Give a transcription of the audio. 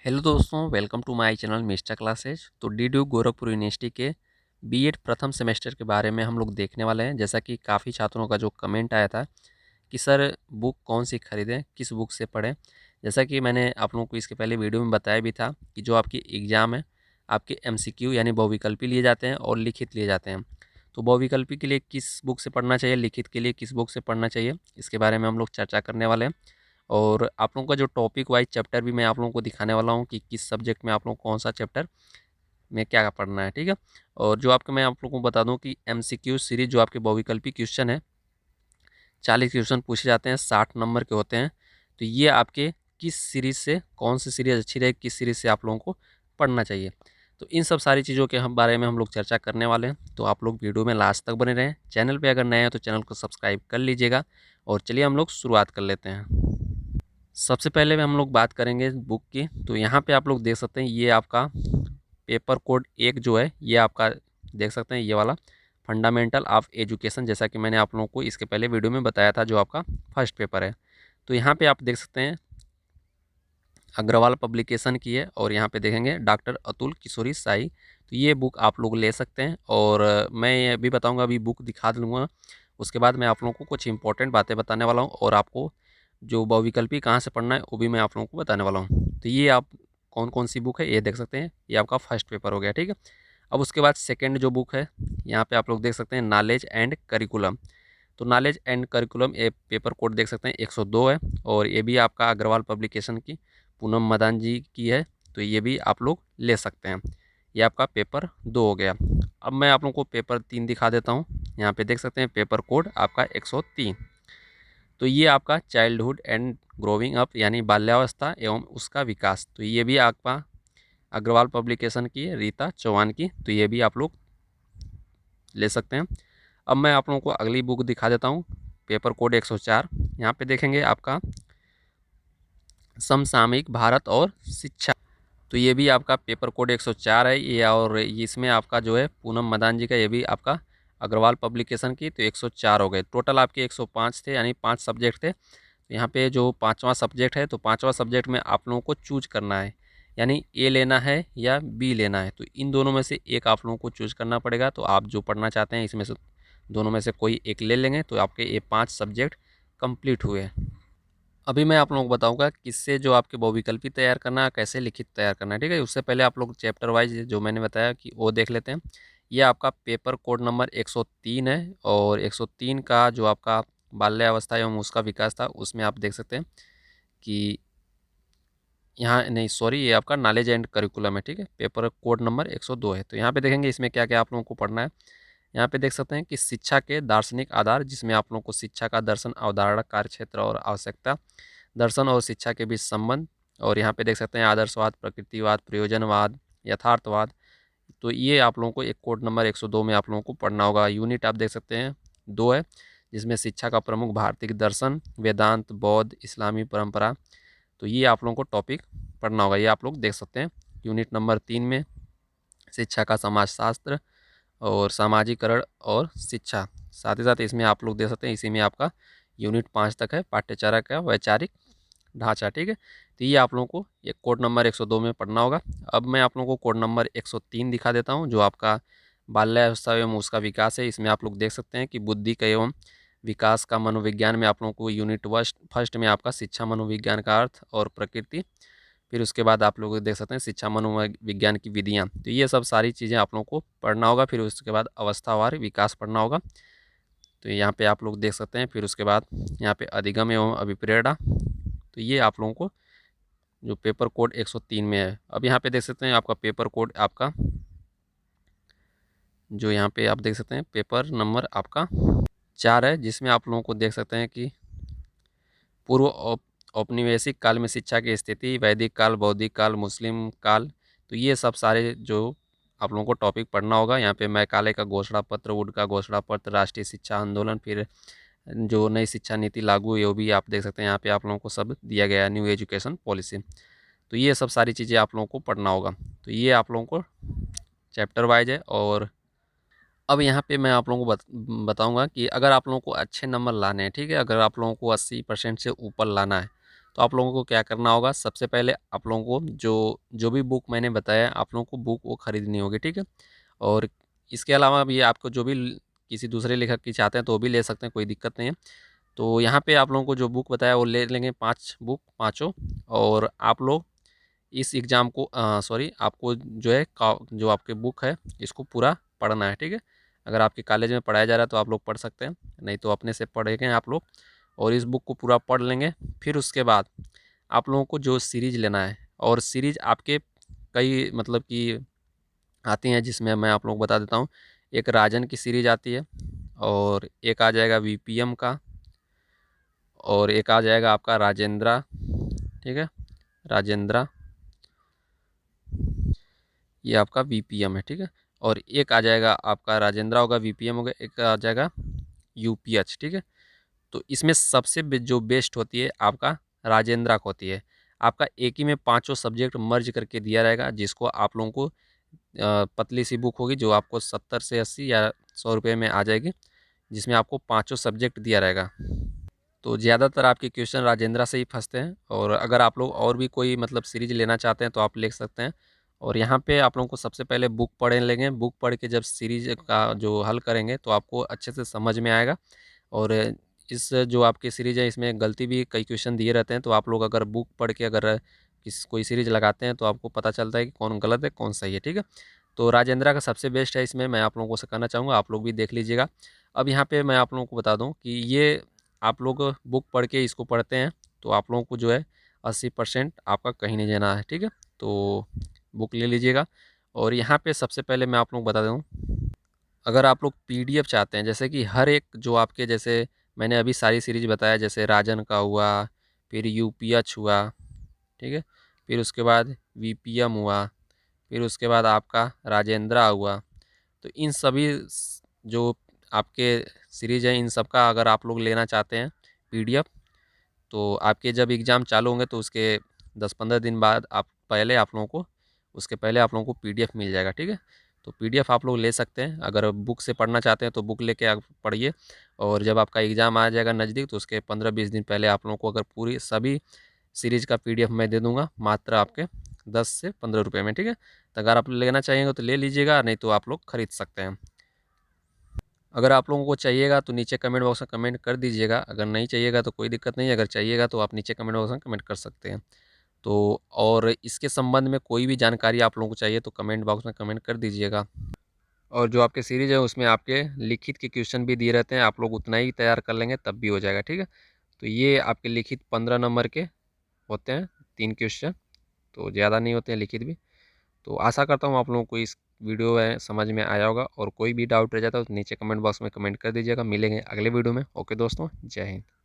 Hello दोस्तों, welcome to my channel Mister Classes. तो डीडू गोरखपुर यूनिवर्सिटी के बीएड प्रथम सेमेस्टर के बारे में हम लोग देखने वाले हैं। जैसा कि काफ़ी छात्रों का जो कमेंट आया था कि सर बुक कौन सी खरीदें, किस बुक से पढ़ें। जैसा कि मैंने आप लोगों को इसके पहले वीडियो में बताया भी था कि जो आपकी एग्ज़ाम है, आपके एमसीक्यू यानी बहुविकल्पी लिए जाते हैं और लिखित लिए जाते हैं। तो बहुविकल्पी के लिए किस बुक से पढ़ना चाहिए, लिखित के लिए किस बुक से पढ़ना चाहिए, इसके बारे में हम लोग चर्चा करने वाले हैं। और आप लोगों का जो टॉपिक वाइज चैप्टर भी मैं आप लोगों को दिखाने वाला हूँ कि किस सब्जेक्ट में आप लोग कौन सा चैप्टर में क्या पढ़ना है, ठीक है। और जो आपके मैं आप लोगों को बता दूं कि एमसीक्यू सीरीज जो आपके बहुविकल्पी क्वेश्चन है, 40 क्वेश्चन पूछे जाते हैं, 60 नंबर के होते हैं। तो ये आपके किस सीरीज़ से, कौन सी सीरीज़ अच्छी रहेगी, किस सीरीज़ से आप लोगों को पढ़ना चाहिए, तो इन सब सारी चीज़ों के हम बारे में हम लोग चर्चा करने वाले हैं। तो आप लोग वीडियो में लास्ट तक बने रहें। चैनल पे अगर नए हैं तो चैनल को सब्सक्राइब कर लीजिएगा। और चलिए हम लोग शुरुआत कर लेते हैं। सबसे पहले में हम लोग बात करेंगे बुक की। तो यहाँ पे आप लोग देख सकते हैं, ये आपका पेपर कोड एक जो है, ये आपका देख सकते हैं, ये वाला फंडामेंटल ऑफ एजुकेशन, जैसा कि मैंने आप लोगों को इसके पहले वीडियो में बताया था, जो आपका फर्स्ट पेपर है। तो यहाँ पे आप देख सकते हैं अग्रवाल पब्लिकेशन की है, और यहाँ पे देखेंगे डॉक्टर अतुल किशोरी साई। तो ये बुक आप लोग ले सकते हैं। और मैं ये भी बताऊँगा, अभी बुक दिखा दूँगा, उसके बाद मैं आप लोगों को कुछ इंपॉर्टेंट बातें बताने वाला हूँ, और आपको जो बहुविकल्पी कहाँ से पढ़ना है वो भी मैं आप लोगों को बताने वाला हूँ। तो ये आप कौन कौन सी बुक है ये देख सकते हैं, ये आपका फर्स्ट पेपर हो गया, ठीक है। अब उसके बाद सेकंड जो बुक है, यहाँ पे आप लोग देख सकते हैं नॉलेज एंड करिकुलम। तो नॉलेज एंड करिकुलम ये पेपर कोड देख सकते हैं 102 है, और ये भी आपका अग्रवाल पब्लिकेशन की पूनम मदान जी की है। तो ये भी आप लोग ले सकते हैं। ये आपका पेपर 2 हो गया। अब मैं आप लोगों को पेपर 3 दिखा देता हूँ। यहाँ पे देख सकते हैं पेपर कोड आपका 103। तो ये आपका चाइल्डहुड एंड ग्रोविंग अप यानी बाल्यावस्था एवं उसका विकास। तो ये भी आपका अग्रवाल पब्लिकेशन की है, रीता चौहान की। तो ये भी आप लोग ले सकते हैं। अब मैं आप लोगों को अगली बुक दिखा देता हूँ, पेपर कोड 104। यहाँ पे देखेंगे आपका समसामयिक भारत और शिक्षा। तो ये भी आपका पेपर कोड 104 है ये, और इसमें आपका जो है पूनम मदान जी का, ये भी आपका अग्रवाल पब्लिकेशन की। तो 104 हो गए। टोटल आपके 105 थे, यानी 5 सब्जेक्ट थे। तो यहाँ पे जो पांचवा सब्जेक्ट है, तो पांचवा सब्जेक्ट में आप लोगों को चूज करना है, यानी ए लेना है या बी लेना है। तो इन दोनों में से एक आप लोगों को चूज करना पड़ेगा। तो आप जो पढ़ना चाहते हैं इसमें से दोनों में से कोई एक ले लेंगे, तो आपके ये 5 सब्जेक्ट कंप्लीट हुए। अभी मैं आप लोगों को बताऊंगा किससे जो आपके बहुविकल्पी तैयार करना है, कैसे लिखित तैयार करना है, ठीक है। उससे पहले आप लोग चैप्टर वाइज जो मैंने बताया कि वो देख लेते हैं। ये आपका पेपर कोड नंबर 103 है, और 103 का जो आपका बाल्यावस्था एवं उसका विकास था, उसमें आप देख सकते हैं कि यहाँ नहीं, सॉरी, ये आपका नॉलेज एंड करिकुलम है, ठीक है। पेपर कोड नंबर 102 है। तो यहाँ पे देखेंगे इसमें क्या क्या आप लोगों को पढ़ना है। यहाँ पे देख सकते हैं कि शिक्षा के दार्शनिक आधार, जिसमें आप लोगों को शिक्षा का दर्शन, अवधारणा, कार्यक्षेत्र और आवश्यकता, दर्शन और शिक्षा के बीच संबंध। और यहाँ पे देख सकते हैं आदर्शवाद, प्रकृतिवाद, प्रयोजनवाद, यथार्थवाद। तो ये आप लोगों को एक कोड नंबर 102 में आप लोगों को पढ़ना होगा। यूनिट आप देख सकते हैं 2 है, जिसमें शिक्षा का प्रमुख भारतीय दर्शन, वेदांत, बौद्ध, इस्लामी परंपरा। तो ये आप लोगों को टॉपिक पढ़ना होगा, ये आप लोग देख सकते हैं। यूनिट नंबर 3 में शिक्षा का समाजशास्त्र और सामाजिकरण और शिक्षा। साथ ही साथ इसमें आप लोग देख सकते हैं, इसी में आपका यूनिट 5 तक है, पाठ्यचर्या का वैचारिक ढांचा, ठीक है। तो ये आप लोगों को एक कोड नंबर 102 में पढ़ना होगा। अब मैं आप लोगों को कोड नंबर 103 दिखा देता हूँ, जो आपका बाल्यावस्था एवं उसका विकास है। इसमें आप लोग देख सकते हैं कि बुद्धि का एवं विकास का मनोविज्ञान में आप लोगों को यूनिट फर्स्ट में आपका शिक्षा मनोविज्ञान का अर्थ और प्रकृति। फिर उसके बाद आप लोग देख सकते हैं शिक्षा मनोविज्ञान की विधियाँ। तो ये सब सारी चीज़ें आप लोगों को पढ़ना होगा। फिर उसके बाद अवस्थावार विकास पढ़ना होगा। तो यहाँ पे आप लोग देख सकते हैं। फिर उसके बाद यहाँ पे अधिगम एवं अभिप्रेरणा। तो ये आप लोगों को जो पेपर कोड 103 में है। अब यहाँ पे देख सकते हैं आपका पेपर कोड आपका जो यहाँ पे आप देख सकते हैं पेपर नंबर आपका 4 है, जिसमें आप लोगों को देख सकते हैं कि पूर्व औपनिवेशिक काल में शिक्षा की स्थिति, वैदिक काल, बौद्धिक काल, मुस्लिम काल। तो ये सब सारे जो आप लोगों को टॉपिक पढ़ना होगा। यहाँ पे मैकाले का घोषणा पत्र, वुड का घोषणा पत्र, राष्ट्रीय शिक्षा आंदोलन, फिर जो नई शिक्षा नीति लागू ये भी आप देख सकते हैं। यहाँ पे आप लोगों को सब दिया गया है, न्यू एजुकेशन पॉलिसी। तो ये सब सारी चीज़ें आप लोगों को पढ़ना होगा। तो ये आप लोगों को चैप्टर वाइज है। और अब यहाँ पे मैं आप लोगों को बताऊंगा कि अगर आप लोगों को अच्छे नंबर लाने हैं, ठीक है, अगर आप लोगों को 80% से ऊपर लाना है, तो आप लोगों को क्या करना होगा, सबसे पहले आप लोगों को जो जो भी बुक मैंने बताया आप लोगों को बुक वो ख़रीदनी होगी, ठीक है। और इसके अलावा भी आपको जो भी किसी दूसरे लेखक की चाहते हैं तो वो भी ले सकते हैं, कोई दिक्कत नहीं है। तो यहाँ पे आप लोगों को जो बुक बताया वो ले लेंगे 5 बुक पाँचों। और आप लोग इस एग्ज़ाम को सॉरी आपको जो है जो आपके बुक है इसको पूरा पढ़ना है, ठीक है। अगर आपके कॉलेज में पढ़ाया जा रहा है तो आप लोग पढ़ सकते हैं, नहीं तो अपने से पढ़ेंगे आप लोग। और इस बुक को पूरा पढ़ लेंगे। फिर उसके बाद आप लोगों को जो सीरीज़ लेना है, और सीरीज़ आपके कई मतलब कि आती हैं, जिसमें मैं आप लोगों को बता देता हूँ। एक राजन की सीरीज़ आती है, और एक आ जाएगा वीपीएम का, और एक आ जाएगा आपका राजेंद्रा, ठीक है, राजेंद्रा, ये आपका वीपीएम है, ठीक है। और एक आ जाएगा आपका राजेंद्रा होगा, वीपीएम होगा, एक आ जाएगा यूपीएच, ठीक है। तो इसमें सबसे जो बेस्ट होती है आपका राजेंद्रा को होती है। आपका एक ही में पांचों सब्जेक्ट मर्ज करके दिया रहेगा, जिसको आप लोगों को पतली सी बुक होगी जो आपको 70 से 80 या 100 रुपये में आ जाएगी, जिसमें आपको पांचों सब्जेक्ट दिया रहेगा। तो ज़्यादातर आपके क्वेश्चन राजेंद्रा से ही फंसते हैं, और अगर आप लोग और भी कोई मतलब सीरीज लेना चाहते हैं तो आप ले सकते हैं। और यहाँ पे आप लोगों को सबसे पहले बुक पढ़ लेंगे, बुक पढ़ के जब सीरीज का जो हल करेंगे तो आपको अच्छे से समझ में आएगा। और इस जो आपकी सीरीज़ है इसमें गलती भी कई क्वेश्चन दिए रहते हैं, तो आप लोग अगर बुक पढ़ के अगर कोई सीरीज़ लगाते हैं तो आपको पता चलता है कि कौन गलत है कौन सही है, ठीक है। तो राजेंद्रा का सबसे बेस्ट है, इसमें मैं आप लोगों को कहना चाहूँगा आप लोग भी देख लीजिएगा। अब यहाँ पे मैं आप लोगों को बता दूँ कि ये आप लोग बुक पढ़ के इसको पढ़ते हैं तो आप लोगों को जो है 80% आपका कहीं नहीं जाना है, ठीक है। तो बुक ले लीजिएगा। और यहाँ पे सबसे पहले मैं आप लोगों को बता दूँ, अगर आप लोग पीडीएफ चाहते हैं, जैसे कि हर एक जो आपके जैसे मैंने अभी सारी सीरीज बताया, जैसे राजन का हुआ, फिर यूपीएच हुआ, ठीक है, फिर उसके बाद वीपीएम हुआ, फिर उसके बाद आपका राजेंद्रा हुआ। तो इन सभी जो आपके सीरीज हैं इन सब का अगर आप लोग लेना चाहते हैं पीडीएफ, तो आपके जब एग्ज़ाम चालू होंगे तो उसके 10-15 दिन बाद आप पहले आप लोगों को उसके पहले आप लोगों को पीडीएफ मिल जाएगा, ठीक है। तो पीडीएफ आप लोग ले सकते हैं, अगर बुक से पढ़ना चाहते हैं तो बुक लेके आप पढ़िए। और जब आपका एग्ज़ाम आ जाएगा नज़दीक तो उसके 15-20 दिन पहले आप लोगों को अगर पूरी सभी सीरीज़ का पीडीएफ मैं दे दूँगा मात्र आपके 10 से 15 रुपये में, ठीक है। तो अगर आप लेना चाहेंगे तो ले लीजिएगा, नहीं तो आप लोग खरीद सकते हैं। अगर आप लोगों को चाहिएगा तो नीचे कमेंट बॉक्स में कमेंट कर दीजिएगा, अगर नहीं चाहिएगा तो कोई दिक्कत नहीं है, अगर चाहिएगा तो आप नीचे कमेंट बॉक्स में कमेंट कर सकते हैं। तो और इसके संबंध में कोई भी जानकारी आप लोगों को चाहिए तो कमेंट बॉक्स में कमेंट कर दीजिएगा। और जो आपके सीरीज़ है उसमें आपके लिखित के क्वेश्चन भी दिए रहते हैं, आप लोग उतना ही तैयार कर लेंगे तब भी हो जाएगा, ठीक है। तो ये आपके लिखित 15 नंबर के होते हैं 3 क्वेश्चन, तो ज़्यादा नहीं होते हैं लिखित भी। तो आशा करता हूँ आप लोगों को इस वीडियो है समझ में आया होगा, और कोई भी डाउट रह जाता है तो नीचे कमेंट बॉक्स में कमेंट कर दीजिएगा। मिलेंगे अगले वीडियो में। ओके दोस्तों, जय हिंद।